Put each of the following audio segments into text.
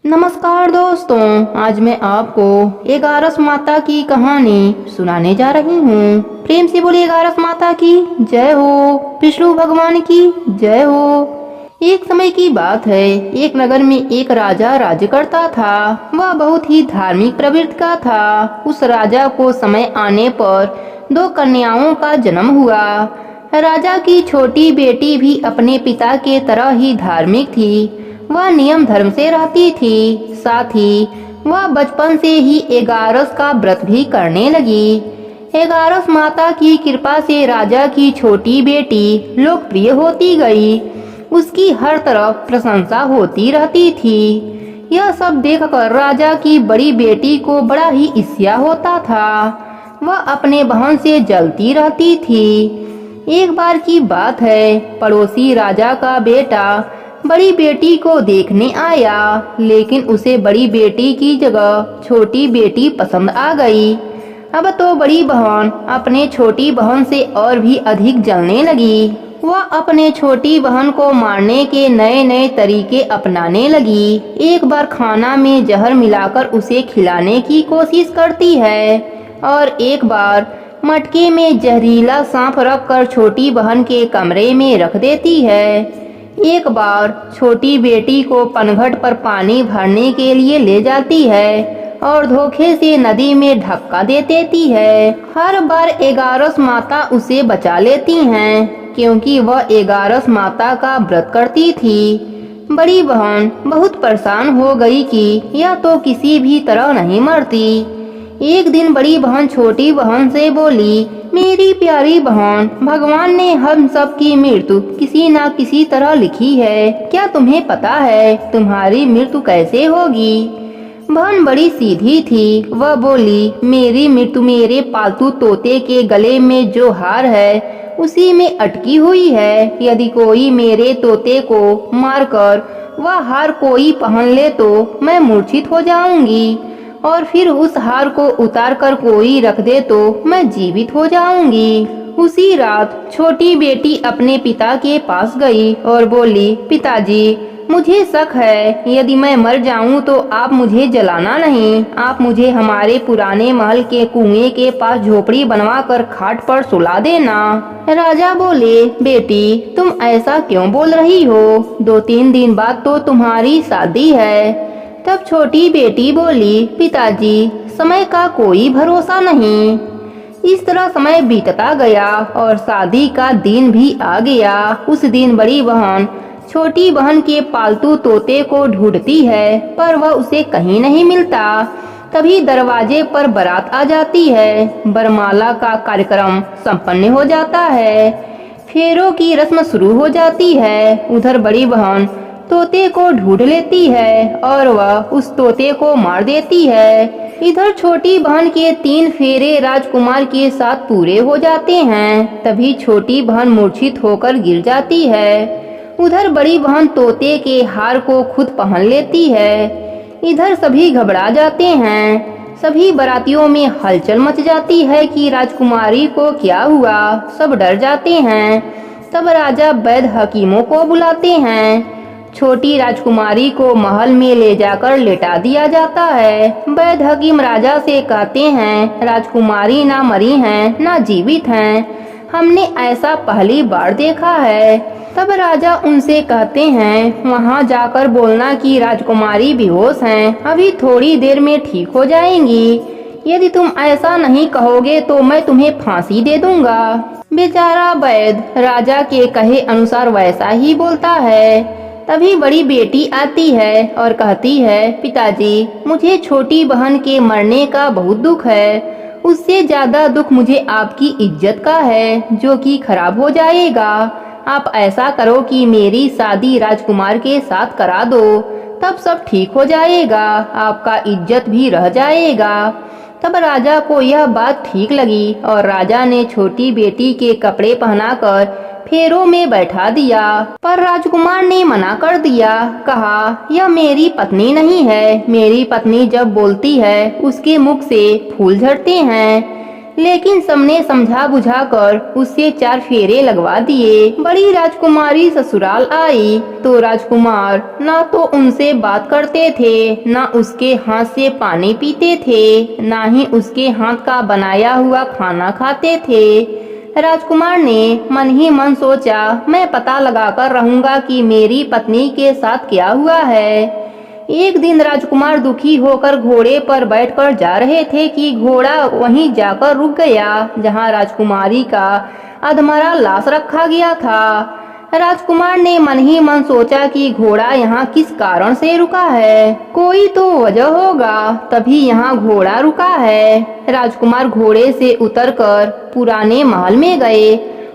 नमस्कार दोस्तों, आज मैं आपको एगारस माता की कहानी सुनाने जा रही हूँ। प्रेम से बोलिए एगारस माता की जय हो, विष्णु भगवान की जय हो। एक समय की बात है, एक नगर में एक राजा राज्य करता था। वह बहुत ही धार्मिक प्रवृत्ति का था। उस राजा को समय आने पर दो कन्याओं का जन्म हुआ। राजा की छोटी बेटी भी अपने पिता के तरह ही धार्मिक थी। वह नियम धर्म से रहती थी। साथ ही वह बचपन से ही एगारस का व्रत भी करने लगी। एगारस माता की कृपा से राजा की छोटी बेटी लोकप्रिय होती गई। उसकी हर तरफ प्रशंसा होती रहती थी। यह सब देखकर राजा की बड़ी बेटी को बड़ा ही ईर्ष्या होता था। वह अपने बहन से जलती रहती थी। एक बार की बात है, पड़ोसी राजा का बेटा बड़ी बेटी को देखने आया, लेकिन उसे बड़ी बेटी की जगह छोटी बेटी पसंद आ गई। अब तो बड़ी बहन अपने छोटी बहन से और भी अधिक जलने लगी। वह अपने छोटी बहन को मारने के नए नए तरीके अपनाने लगी। एक बार खाना में जहर मिलाकर उसे खिलाने की कोशिश करती है और एक बार मटके में जहरीला सांप रखकर छोटी बहन के कमरे में रख देती है। एक बार छोटी बेटी को पनघट पर पानी भरने के लिए ले जाती है और धोखे से नदी में धक्का दे देती है। हर बार एगारस माता उसे बचा लेती हैं, क्योंकि वह एगारस माता का व्रत करती थी। बड़ी बहन बहुत परेशान हो गई कि यह तो किसी भी तरह नहीं मरती। एक दिन बड़ी बहन छोटी बहन से बोली, मेरी प्यारी बहन, भगवान ने हम सब की मृत्यु किसी न किसी तरह लिखी है। क्या तुम्हें पता है तुम्हारी मृत्यु कैसे होगी? बहन बड़ी सीधी थी। वह बोली, मेरी मृत्यु मेरे पालतू तोते के गले में जो हार है उसी में अटकी हुई है। यदि कोई मेरे तोते को मारकर वह हार कोई पहन ले तो मैं मूर्छित हो जाऊंगी, और फिर उस हार को उतार कर कोई रख दे तो मैं जीवित हो जाऊंगी। उसी रात छोटी बेटी अपने पिता के पास गई और बोली, पिताजी, मुझे शक है, यदि मैं मर जाऊं तो आप मुझे जलाना नहीं। आप मुझे हमारे पुराने महल के कुएं के पास झोपड़ी बनवाकर खाट पर सुला देना। राजा बोले, बेटी, तुम ऐसा क्यों बोल रही हो? 2-3 दिन बाद तो तुम्हारी शादी है। तब छोटी बेटी बोली, पिताजी, समय का कोई भरोसा नहीं। इस तरह समय बीतता गया और शादी का दिन भी आ गया। उस दिन बड़ी बहन छोटी बहन के पालतू तोते को ढूंढती है, पर वह उसे कहीं नहीं मिलता। तभी दरवाजे पर बारात आ जाती है। वरमाला का कार्यक्रम संपन्न हो जाता है। फेरों की रस्म शुरू हो जाती है। उधर बड़ी बहन तोते को ढूंढ लेती है और वह उस तोते को मार देती है। इधर छोटी बहन के 3 फेरे राजकुमार के साथ पूरे हो जाते हैं। तभी छोटी बहन मूर्छित होकर गिर जाती है। उधर बड़ी बहन तोते के हार को खुद पहन लेती है। इधर सभी घबरा जाते हैं। सभी बारातियों में हलचल मच जाती है कि राजकुमारी को क्या हुआ। सब डर जाते हैं। तब राजा वैद्य हकीमों को बुलाते हैं। छोटी राजकुमारी को महल में ले जाकर लेटा दिया जाता है। वैद्य हकीम राजा से कहते हैं, राजकुमारी ना मरी हैं ना जीवित हैं। हमने ऐसा पहली बार देखा है। तब राजा उनसे कहते हैं, वहां जाकर बोलना कि राजकुमारी बेहोश हैं, अभी थोड़ी देर में ठीक हो जाएंगी। यदि तुम ऐसा नहीं कहोगे तो मैं तुम्हें फांसी दे दूंगा। बेचारा वैद्य राजा के कहे अनुसार वैसा ही बोलता है। तभी बड़ी बेटी आती है और कहती है, पिताजी, मुझे छोटी बहन के मरने का बहुत दुख है। उससे ज्यादा दुख मुझे आपकी इज्जत का है, जो कि खराब हो जाएगा। आप ऐसा करो कि मेरी शादी राजकुमार के साथ करा दो, तब सब ठीक हो जाएगा। आपका इज्जत भी रह जाएगा। तब राजा को यह बात ठीक लगी और राजा ने छोटी बेटी के कपड़े पहनाकर फेरों में बैठा दिया। पर राजकुमार ने मना कर दिया। कहा, यह मेरी पत्नी नहीं है। मेरी पत्नी जब बोलती है उसके मुख से फूल झड़ते हैं। लेकिन सबने समझा बुझा कर उससे 4 फेरे लगवा दिए। बड़ी राजकुमारी ससुराल आई तो राजकुमार ना तो उनसे बात करते थे, ना उसके हाथ से पानी पीते थे, ना ही उसके हाथ का बनाया हुआ खाना खाते थे। राजकुमार ने मन ही मन सोचा, मैं पता लगाकर रहूंगा कि मेरी पत्नी के साथ क्या हुआ है। एक दिन राजकुमार दुखी होकर घोड़े पर बैठकर जा रहे थे कि घोड़ा वहीं जाकर रुक गया जहां राजकुमारी का अधमरा लाश रखा गया था। राजकुमार ने मन ही मन सोचा कि घोड़ा यहाँ किस कारण से रुका है, कोई तो वजह होगा तभी यहाँ घोड़ा रुका है। राजकुमार घोड़े से उतरकर पुराने महल में गए।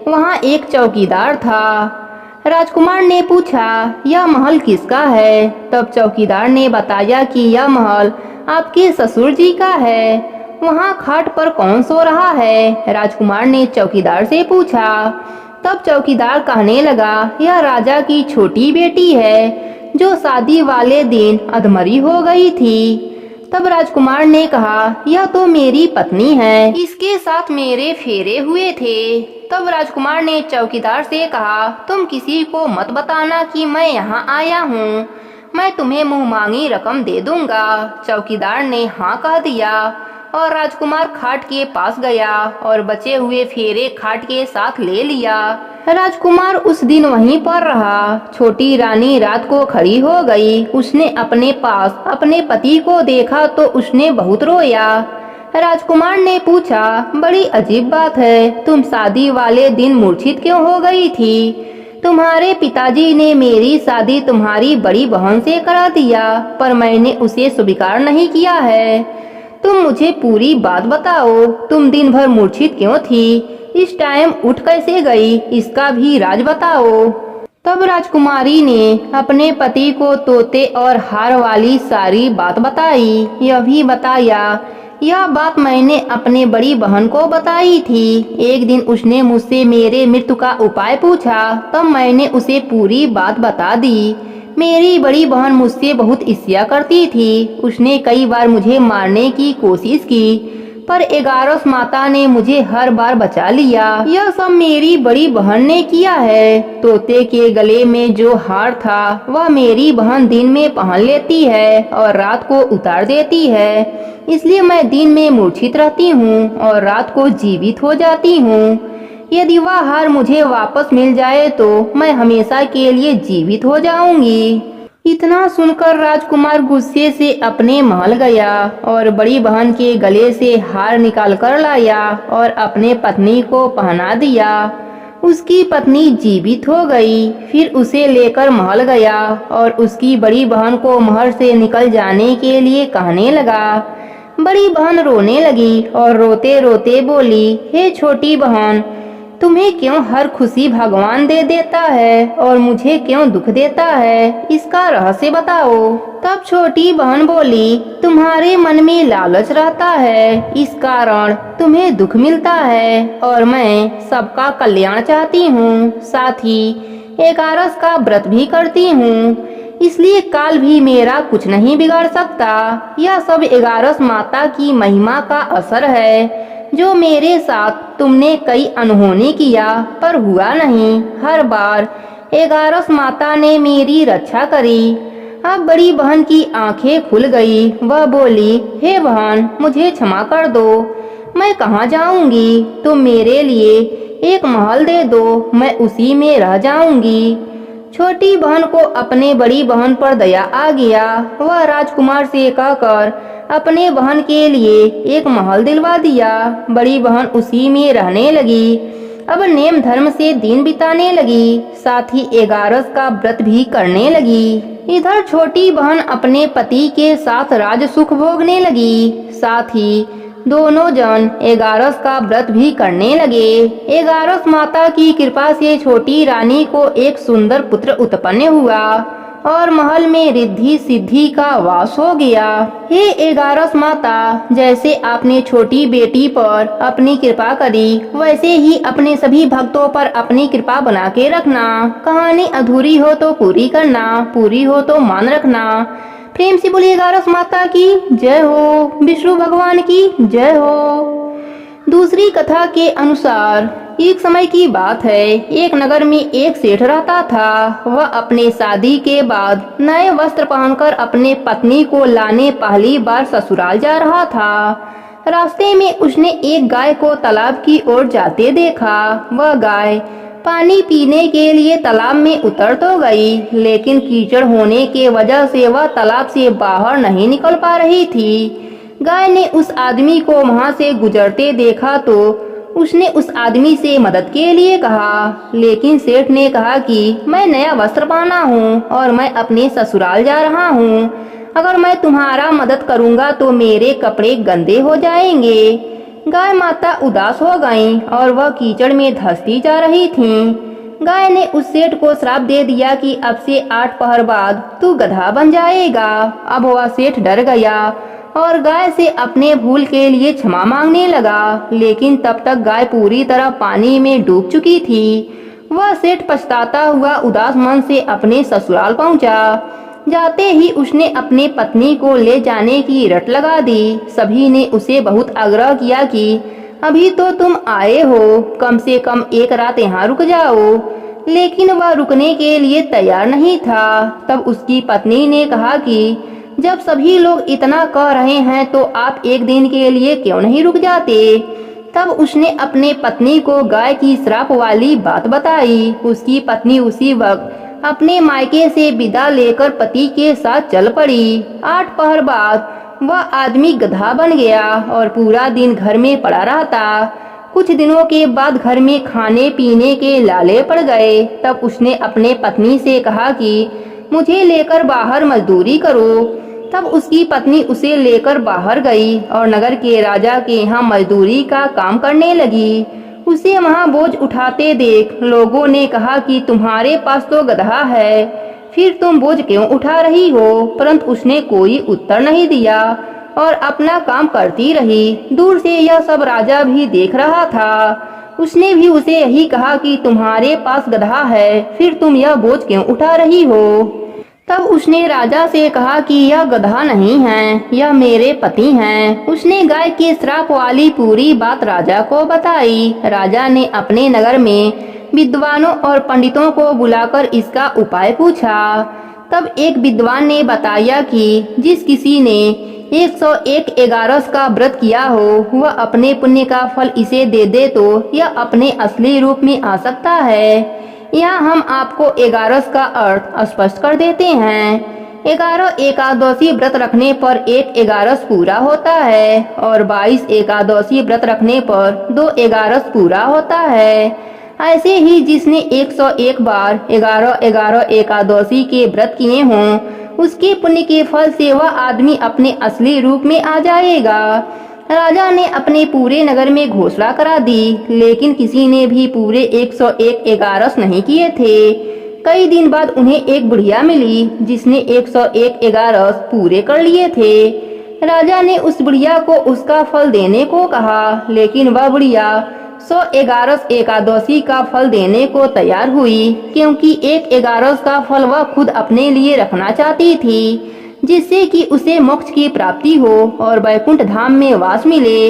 वहाँ एक चौकीदार था। राजकुमार ने पूछा, यह महल किसका है? तब चौकीदार ने बताया कि यह महल आपके ससुर जी का है। वहाँ खाट पर कौन सो रहा है? राजकुमार ने चौकीदार से पूछा। तब चौकीदार कहने लगा, यह राजा की छोटी बेटी है जो शादी वाले दिन अधमरी हो गई थी। तब राजकुमार ने कहा, यह तो मेरी पत्नी है, इसके साथ मेरे फेरे हुए थे। तब राजकुमार ने चौकीदार से कहा, तुम किसी को मत बताना कि मैं यहाँ आया हूँ, मैं तुम्हें मुंहमांगी रकम दे दूंगा। चौकीदार ने हाँ कह दिया और राजकुमार खाट के पास गया और बचे हुए फेरे खाट के साथ ले लिया। राजकुमार उस दिन वहीं पर रहा। छोटी रानी रात को खड़ी हो गई। उसने अपने पास अपने पति को देखा तो उसने बहुत रोया। राजकुमार ने पूछा, बड़ी अजीब बात है, तुम शादी वाले दिन मूर्छित क्यों हो गई थी? तुम्हारे पिताजी ने मेरी शादी तुम्हारी बड़ी बहन से करा दिया, पर मैंने उसे स्वीकार नहीं किया है। तुम मुझे पूरी बात बताओ, तुम दिन भर मूर्छित क्यों थी? इस टाइम उठ कैसे गई? इसका भी राज बताओ। तब राजकुमारी ने अपने पति को तोते और हार वाली सारी बात बताई। यह भी बताया, यह बात मैंने अपने बड़ी बहन को बताई थी। एक दिन उसने मुझसे मेरे मृत्यु का उपाय पूछा, तब मैंने उसे पूरी बात बता दी। मेरी बड़ी बहन मुझसे बहुत ईर्ष्या करती थी। उसने कई बार मुझे मारने की कोशिश की, पर 11 माता ने मुझे हर बार बचा लिया। यह सब मेरी बड़ी बहन ने किया है। तोते के गले में जो हार था वह मेरी बहन दिन में पहन लेती है और रात को उतार देती है, इसलिए मैं दिन में मूर्छित रहती हूँ और रात को जीवित हो जाती हूँ। यदि वह हार मुझे वापस मिल जाए तो मैं हमेशा के लिए जीवित हो जाऊंगी। इतना सुनकर राजकुमार गुस्से से अपने महल गया और बड़ी बहन के गले से हार निकाल कर लाया और अपने पत्नी को पहना दिया। उसकी पत्नी जीवित हो गई। फिर उसे लेकर महल गया और उसकी बड़ी बहन को महल से निकल जाने के लिए कहने लगा। बड़ी बहन रोने लगी और रोते रोते बोली, हे छोटी बहन, तुम्हें क्यों हर खुशी भगवान दे देता है और मुझे क्यों दुख देता है? इसका रहस्य बताओ। तब छोटी बहन बोली, तुम्हारे मन में लालच रहता है, इस कारण तुम्हें दुख मिलता है और मैं सबका कल्याण चाहती हूँ। साथ ही 11 का व्रत भी करती हूँ, इसलिए काल भी मेरा कुछ नहीं बिगाड़ सकता। यह सब 11 माता की महिमा का असर है, जो मेरे साथ तुमने कई अनहोनी किया पर हुआ नहीं। हर बार 11 माता ने मेरी रक्षा करी। अब बड़ी बहन की आंखें खुल गई। वह बोली, हे बहन, मुझे क्षमा कर दो, मैं कहाँ जाऊंगी? तुम मेरे लिए एक महल दे दो, मैं उसी में रह जाऊंगी। छोटी बहन को अपने बड़ी बहन पर दया आ गया। वह राजकुमार से कहकर अपने बहन के लिए एक महल दिलवा दिया। बड़ी बहन उसी में रहने लगी। अब नेम धर्म से दिन बिताने लगी, साथ ही 11 का व्रत भी करने लगी। इधर छोटी बहन अपने पति के साथ राज सुख भोगने लगी। साथ ही दोनों जन 11 का व्रत भी करने लगे। 11 माता की कृपा से छोटी रानी को एक सुंदर पुत्र उत्पन्न हुआ और महल में रिद्धि सिद्धि का वास हो गया। हे 11 माता, जैसे आपने छोटी बेटी पर अपनी कृपा करी, वैसे ही अपने सभी भक्तों पर अपनी कृपा बना के रखना। कहानी अधूरी हो तो पूरी करना, पूरी हो तो मान रखना। प्रेम से बोलिए 11 माता की जय हो, विष्णु भगवान की जय हो। दूसरी कथा के अनुसार एक समय की बात है, एक नगर में एक सेठ रहता था। वह अपने शादी के बाद नए वस्त्र पहनकर अपने पत्नी को लाने पहली बार ससुराल जा रहा था। रास्ते में उसने एक गाय को तालाब की ओर जाते देखा। वह गाय पानी पीने के लिए तालाब में उतर तो गई, लेकिन कीचड़ होने के वजह से वह तालाब से बाहर नहीं निकल पा रही थी। गाय ने उस आदमी को वहां से गुजरते देखा तो उसने उस आदमी से मदद के लिए कहा, लेकिन सेठ ने कहा कि मैं नया वस्त्र पहना हूँ और मैं अपने ससुराल जा रहा हूँ। अगर मैं तुम्हारा मदद करूँगा तो मेरे कपड़े गंदे हो जाएंगे। गाय माता उदास हो गईं और वह कीचड़ में धंसती जा रही थीं। गाय ने उस सेठ को श्राप दे दिया कि अब से 8 पहर बाद तू गधा बन जाएगा। अब वह सेठ डर गया और गाय से अपने भूल के लिए क्षमा मांगने लगा, लेकिन तब तक गाय पूरी तरह पानी में डूब चुकी थी। वह सेठ पछताता हुआ उदास मन से अपने ससुराल पहुंचा। जाते ही उसने अपने पत्नी को ले जाने की रट लगा दी। सभी ने उसे बहुत आग्रह किया कि अभी तो तुम आए हो, कम से कम एक रात यहाँ रुक जाओ, लेकिन वह रुकने के लिए तैयार नहीं था। तब उसकी पत्नी ने कहा कि जब सभी लोग इतना कह रहे हैं तो आप एक दिन के लिए क्यों नहीं रुक जाते। तब उसने अपने पत्नी को गाय की श्राप वाली बात बताई। उसकी पत्नी उसी वक्त अपने मायके से विदा लेकर पति के साथ चल पड़ी। 8 पहर बाद वह आदमी गधा बन गया और पूरा दिन घर में पड़ा रहता। कुछ दिनों के बाद घर में खाने पीने के लाले पड़ गए। तब उसने अपने पत्नी से कहा कि मुझे लेकर बाहर मजदूरी करो। तब उसकी पत्नी उसे लेकर बाहर गई और नगर के राजा के यहाँ मजदूरी का काम करने लगी। उसे वहाँ बोझ उठाते देख लोगों ने कहा कि तुम्हारे पास तो गधा है, फिर तुम बोझ क्यों उठा रही हो। परंतु उसने कोई उत्तर नहीं दिया और अपना काम करती रही। दूर से यह सब राजा भी देख रहा था। उसने भी उसे यही कहा कि तुम्हारे पास गधा है, फिर तुम यह बोझ क्यों उठा रही हो। तब उसने राजा से कहा कि यह गधा नहीं है, यह मेरे पति हैं। उसने गाय के श्राप वाली पूरी बात राजा को बताई। राजा ने अपने नगर में विद्वानों और पंडितों को बुलाकर इसका उपाय पूछा। तब एक विद्वान ने बताया कि जिस किसी ने 101 एगारस का व्रत किया हो, वह अपने पुण्य का फल इसे दे दे तो यह अपने असली रूप में आ सकता है। यहाँ हम आपको एगारस का अर्थ स्पष्ट कर देते हैं। 11 एकादशी व्रत रखने पर 1 एगारस पूरा होता है और 22 एकादशी व्रत रखने पर 2 एगारस पूरा होता है। ऐसे ही जिसने 101 बार 11 एकादशी के व्रत किए हों, उसके पुण्य के फल से वह आदमी अपने असली रूप में आ जाएगा। राजा ने अपने पूरे नगर में घोषणा करा दी, लेकिन किसी ने भी पूरे 101 एगारस नहीं किए थे। कई दिन बाद उन्हें एक बुढ़िया मिली जिसने 101 एगारस पूरे कर लिए थे। राजा ने उस बुढ़िया को उसका फल देने को कहा, लेकिन वह बुढ़िया 100 एगारस एकादशी का फल देने को तैयार हुई, क्योंकि 1 एगारस का फल वह खुद अपने लिए रखना चाहती थी, जिससे कि उसे मोक्ष की प्राप्ति हो और वैकुंठ धाम में वास मिले।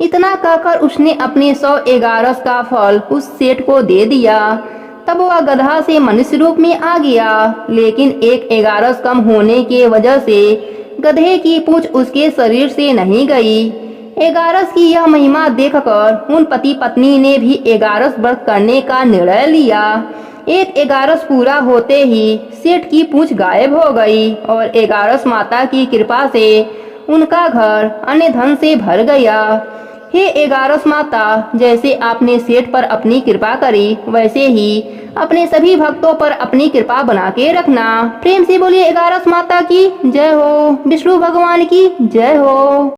इतना कहकर उसने अपने 100 एगारस का फल उस सेठ को दे दिया। तब वह गधा से मनुष्य रूप में आ गया, लेकिन 1 एगारस कम होने के वजह से गधे की पूंछ उसके शरीर से नहीं गई। एगारस की यह महिमा देखकर उन पति पत्नी ने भी एगारस व्रत करने का निर्णय लिया। 1 एगारस पूरा होते ही सेठ की पूंछ गायब हो गई और एगारस माता की कृपा से उनका घर अन्य धन से भर गया। हे एगारस माता, जैसे आपने सेठ पर अपनी कृपा करी, वैसे ही अपने सभी भक्तों पर अपनी कृपा बना के रखना। प्रेम से बोलिए एगारस माता की जय हो, विष्णु भगवान की जय हो।